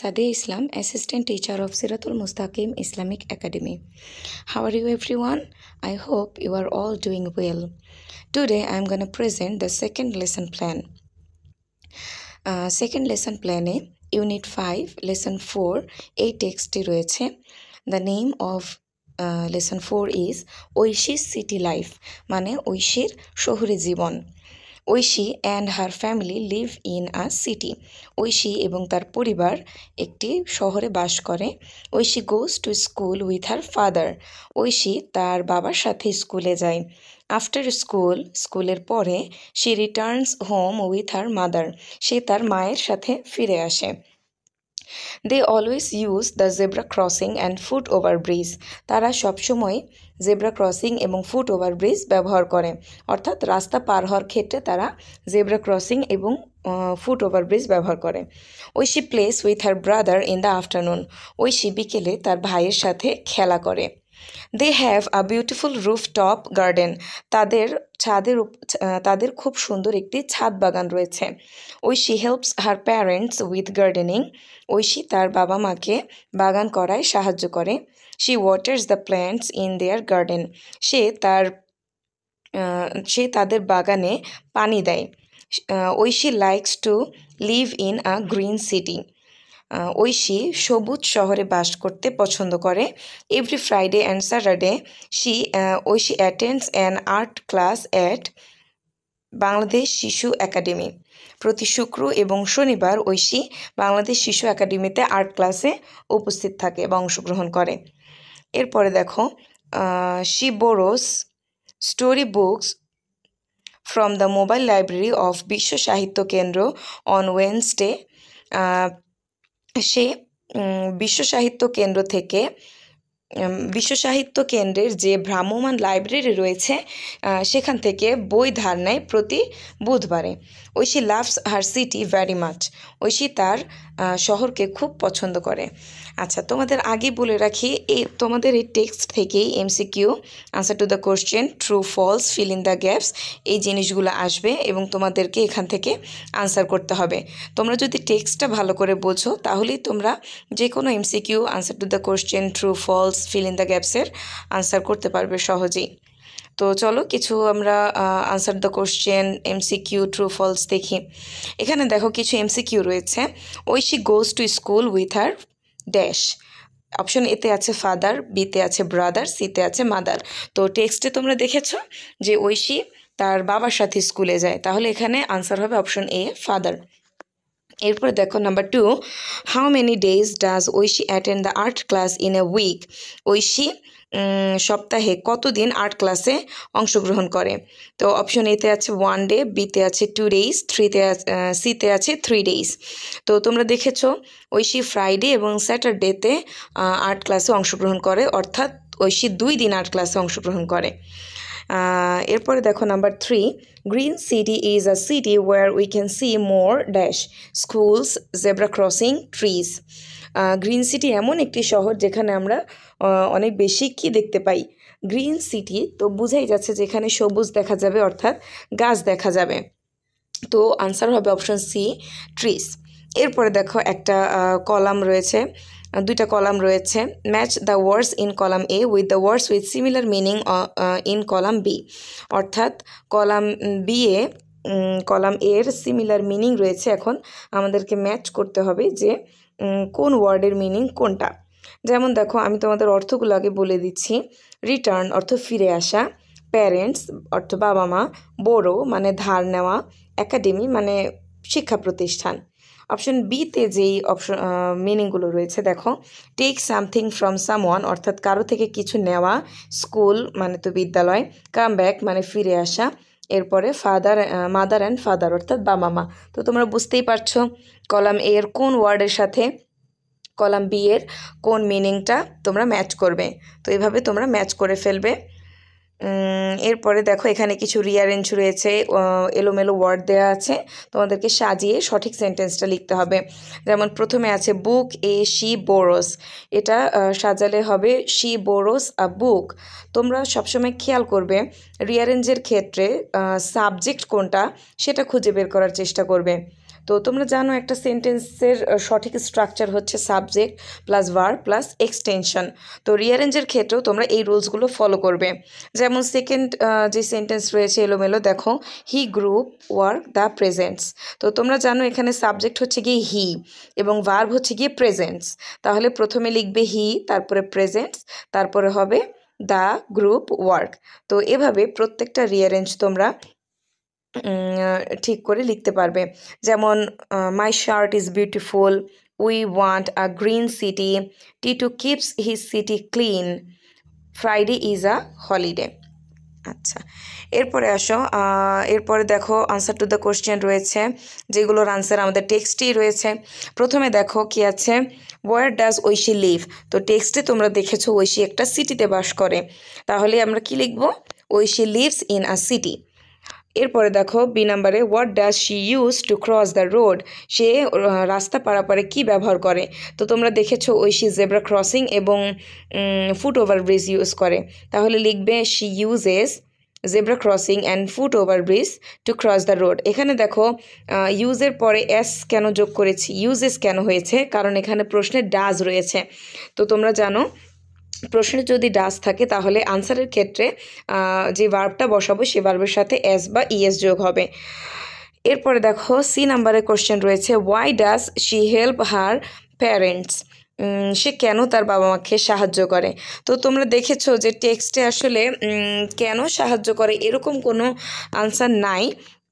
Sadia Islam, Assistant Teacher of Siratul Mustaqim Islamic Academy. How are you everyone? I hope you are all doing well. Today I am going to present the second lesson plan. Second lesson plan Unit 5, Lesson 4 এই টেক্সটে রয়েছে. The name of Lesson 4 is ঐশী's City Life, মানে ঐশীর শহুরে জীবন. Oishi and her family live in a city. Oishi এবং তার পরিবার একটি শহরে বাস করে. Oishi goes to school with her father. Oishi তার বাবার সাথে স্কুলে যায়. আফটার স্কুলের পরে she returns home with her mother. সে তার মায়ের সাথে ফিরে আসে. They always use the zebra crossing and foot over bridge. তারা সবসময় জেব্রা ক্রসিং এবং ফুট ওভার ব্রিজ ব্যবহার করে, অর্থাৎ রাস্তা পার হওয়ার ক্ষেত্রে তারা জেব্রা ক্রসিং এবং ফুট ওভার ব্রিজ ব্যবহার করে. Oishi plays with her brother in the afternoon. Oishi বিকেলে তার ভাইয়ের সাথে খেলা করে. They have a beautiful rooftop garden. তাদের খুব সুন্দর একটি ছাদ বাগান রয়েছে. Oishi helps her parents with gardening. Oishi তার বাবা মাকে বাগান করায় সাহায্য করে. She waters the plants in their garden. সে তাদের বাগানে পানি দেয়. Oishi likes two live in a green city. Oishi সবুজ শহরে বাস করতে পছন্দ করে. Every Friday and Saturday Oishi attends an art class at Bangladesh Shishu Academy. প্রতি শুক্র এবং শনিবার ঐশী বাংলাদেশ শিশু একাডেমিতে আর্ট ক্লাসে উপস্থিত থাকে বা অংশগ্রহণ করে. এরপরে দেখো, she borrows story books from the mobile library of Bishwo Shahitto কেন্দ্র অন ওয়েডনেসডে. সে বিশ্ব সাহিত্য কেন্দ্রের যে ভ্রাম্যমাণ লাইব্রেরি রয়েছে সেখান থেকে বই ধার নেয় প্রতি বুধবারে. Oishi loves her city very much. Oishi তার শহরকে খুব পছন্দ করে. আচ্ছা, তোমাদের আগে বলে রাখি, তোমাদের এই টেক্সট থেকেই MCQ, answer to the question, true false, fill in the gaps, এই জিনিসগুলো আসবে এবং তোমাদেরকে এখান থেকে আনসার করতে হবে. তোমরা যদি টেক্সটটা ভালো করে বোঝো তাহলেই তোমরা যে কোনো MCQ, answer to the question, true false, fill in the গ্যাপসের আনসার করতে পারবে সহজেই. তো চলো কিছু আমরা answer the question, MCQ, true false দেখি. এখানে দেখো কিছু এমসিকিউ রয়েছে. Oishi goes to school with her dash. Option এতে আছে ফাদার, বিতে আছে ব্রাদার, সিতে আছে মাদার. তো টেক্সটে তোমরা দেখেছো যে ঐশী তার বাবার সাথে স্কুলে যায়, তাহলে এখানে আনসার হবে অপশন এ, ফাদার. এরপরে দেখো number 2, how many days does Oishi attend the art class in a week. Oishi সপ্তাহে কতদিন আর্ট ক্লাসে অংশগ্রহণ করে. তো অপশন এতে আছে 1 ডে, বিতে আছে 2 ডেজ, সিতে আছে 3 ডেজ. তো তোমরা দেখেছো ঐশী ফ্রাইডে এবং স্যাটারডেতে আর্ট ক্লাসে অংশগ্রহণ করে, অর্থাৎ ঐশী 2 দিন আর্ট ক্লাসে অংশগ্রহণ করে. এরপরে দেখো number 3, green city is a city where we can see more dash schools, zebra crossing, trees. Green city এমন একটি শহর যেখানে আমরা অনেক বেশি কি দেখতে পাই, গ্রিন সিটি. তো বুঝাই যাচ্ছে যেখানে সবুজ দেখা যাবে, অর্থাৎ গাছ দেখা যাবে. তো আনসার হবে অপশন সি, ট্রিজ. এরপরে দেখো একটা কলাম রয়েছে, 2টা কলাম রয়েছে. Match the words in column A with the words with similar meaning in column B. অর্থাৎ কলাম বি এ কলাম এর সিমিলার মিনিং রয়েছে, এখন আমাদেরকে ম্যাচ করতে হবে যে কোন ওয়ার্ডের মিনিং কোনটা. যেমন দেখো, আমি তোমাদের অর্থগুলো আগে বলে দিচ্ছি. রিটার্ন অর্থ ফিরে আসা, প্যারেন্টস অর্থ বাবা মা, বোরো মানে ধার নেওয়া, একাডেমি মানে শিক্ষা প্রতিষ্ঠান. অপশন বিতে যেই মিনিংগুলো রয়েছে দেখো, টেক সামথিং ফ্রম সামওয়ান অর্থাৎ কারো থেকে কিছু নেওয়া, স্কুল মানে তো বিদ্যালয়, কাম ব্যাক মানে ফিরে আসা, এরপরে মাদার অ্যান্ড ফাদার অর্থাৎ বাবা মা. তো তোমরা বুঝতেই পারছো কলাম এ এর কোন ওয়ার্ডের সাথে কলাম বি এর কোন মিনিংটা তোমরা ম্যাচ করবে. তো এভাবে তোমরা ম্যাচ করে ফেলবে. এরপরে দেখো এখানে কিছু রিয়ারেঞ্জ রয়েছে, এলোমেলো ওয়ার্ড দেওয়া আছে, তোমাদেরকে সাজিয়ে সঠিক সেন্টেন্সটা লিখতে হবে. যেমন প্রথমে আছে বুক এ শি বোরোস, এটা সাজালে হবে শি বোরোস আ বুক. তোমরা সবসময় খেয়াল করবে রিয়ারেঞ্জের ক্ষেত্রে সাবজেক্ট কোনটা সেটা খুঁজে বের করার চেষ্টা করবে. তো তোমরা জানো একটা সেন্টেন্সের সঠিক স্ট্রাকচার হচ্ছে subject plus verb plus extension. তো রিঅ্যারেঞ্জের ক্ষেত্রেও তোমরা এই রুলসগুলো ফলো করবে। যেমন সেকেন্ড যে সেন্টেন্স রয়েছে এলোমেলো, দেখো হি গ্রুপ ওয়ার্ক দ্য প্রেজেন্টস। তো তোমরা জানো এখানে সাবজেক্ট হচ্ছে গিয়ে হি এবং ভার্ব হচ্ছে গিয়ে প্রেজেন্টস। তাহলে প্রথমে লিখবে হি, তারপরে প্রেজেন্টস, তারপরে হবে দ্য গ্রুপ ওয়ার্ক। তো এভাবে প্রত্যেকটা রিঅ্যারেঞ্জ তোমরা ঠিক করে লিখতে পারবে। যেমন my shirt is beautiful, we want a green city, Titu keeps his city clean, Friday is a holiday. আচ্ছা, এরপরে আসো, এরপরে দেখো আনসার টু দ্য কোশ্চেন রয়েছে, যেগুলোর আনসার আমাদের টেক্সটেই রয়েছে। প্রথমে দেখো কি আছে, ওয়ার ডাজ ঐশী লিভ। তো টেক্সটে তোমরা দেখেছো ঐশী একটা সিটিতে বাস করে, তাহলে আমরা কি লিখবো, Oishi lives in a city. এরপরে দেখো বি নাম্বারে, what does she use to cross the road. সে রাস্তা পারাপারে কি ব্যবহার করে। তো তোমরা দেখেছো ঐশী জেব্রা ক্রসিং এবং ফুট ওভার ব্রিজ ইউজ করে, তাহলে লিখবে she uses zebra crossing and foot over bridge to cross the road. এখানে দেখো ইউজের পরে এস কেন যোগ করেছি, ইউজেস কেন হয়েছে, কারণ এখানে প্রশ্নে ডাজ রয়েছে। তো তোমরা জানো প্রশ্নে যদি ডাজ থাকে তাহলে আনসারের ক্ষেত্রে যে ভার্বটা বসাবো সে ভার্বের সাথে এস বা ইএস যোগ হবে। এরপরে দেখো সি নাম্বারের কোশ্চেন রয়েছে, why does she help her parents. সে কেন তার বাবা মাকে সাহায্য করে। তো তোমরা দেখেছো যে টেক্সটে আসলে কেন সাহায্য করে এরকম কোনো আনসার নাই।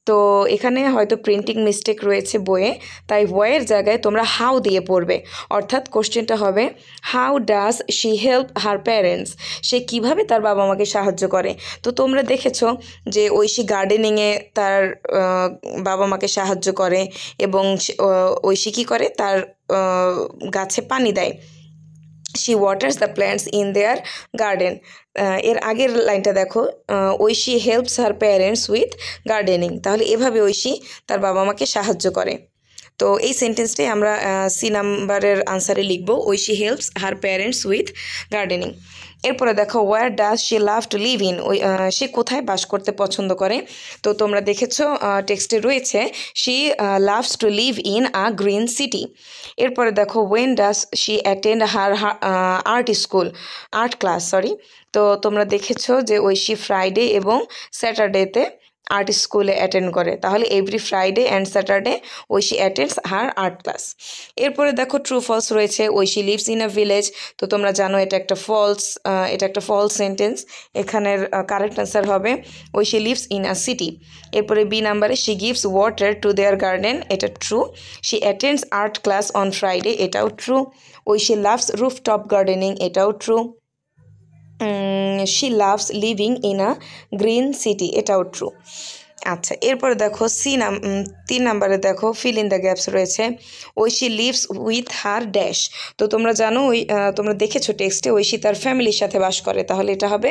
তো এখানে হয়তো প্রিন্টিং মিস্টেক রয়েছে বইয়ে, তাই ওয়ের জায়গায় তোমরা হাউ দিয়ে পড়বে। অর্থাৎ কোশ্চেনটা হবে, how does she help her parents. সে কিভাবে তার বাবা মাকে সাহায্য করে। তো তোমরা দেখেছো যে ঐশী গার্ডেনিংয়ে তার বাবা মাকে সাহায্য করে এবং ঐশী কী করে, তার গাছে পানি দেয়। She waters the plants in their garden. এর আগের লাইনটা দেখো, Oishi helps her parents with gardening. তাহলে এভাবে ঐশী তার বাবা মাকে সাহায্য করে। তো এই সেন্টেন্সটাই আমরা সি নাম্বারের আনসারে লিখব, Oishi helps her parents with gardening. এরপরে দেখো, where does she love to live in. সে কোথায় বাস করতে পছন্দ করে। তো তোমরা দেখেছো টেক্সটে রয়েছে she loves to live in a green city. এরপরে দেখো, when does she attend her art class. তো তোমরা দেখেছো যে ঐশী ফ্রাইডে এবং স্যাটারডেতে আর্ট স্কুলে অ্যাটেন্ড করে, তাহলে every Friday and Saturday Oishi attends her art class. এরপরে দেখো ট্রু ফলস রয়েছে, Oishi lives in a village. তো তোমরা জানো এটা একটা ফলস সেন্টেন্স। এখানের কারেক্ট অ্যান্সার হবে Oishi lives in a city. এরপরে বি নাম্বারে, she gives water to their garden, এটা true. She attends art class on Friday, এটাও true. Oishi loves rooftop gardening, এটাও true. She loves living in a green city, এটাও true. আচ্ছা, এরপরে দেখো 3 নাম্বারে দেখো ফিল ইন দ্য গ্যাপস রয়েছে, Oishi lives with her dash. তো তোমরা জানো তোমরা দেখেছো টেক্সটে ঐশী তার ফ্যামিলির সাথে বাস করে, তাহলে এটা হবে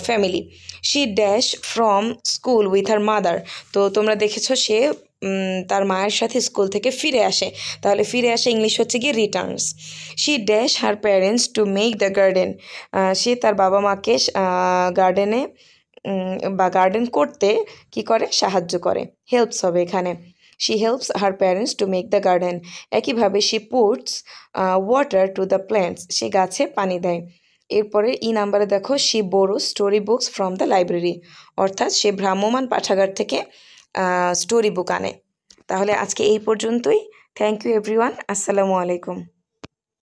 family. She dash from school with her mother. তো তোমরা দেখেছো সে তার মায়ের সাথে স্কুল থেকে ফিরে আসে, তাহলে ফিরে আসে ইংলিশ হচ্ছে গিয়ে returns. She dash her parents to make the garden. সে তার বাবা মাকে গার্ডেনে বা গার্ডেন করতে কি করে, সাহায্য করে, হেল্পস হবে এখানে। She helps her parents to make the garden. একইভাবে she puts water to the plants, সে গাছে পানি দেয়। এরপরে ই নাম্বারে দেখো, she borrows story books from the library. অর্থাৎ সে ভ্রাম্যমাণ পাঠাগার থেকে স্টোরি বুক আনে। তাহলে আজকে এই পর্যন্তই। Thank you everyone. আসসালামু আলাইকুম।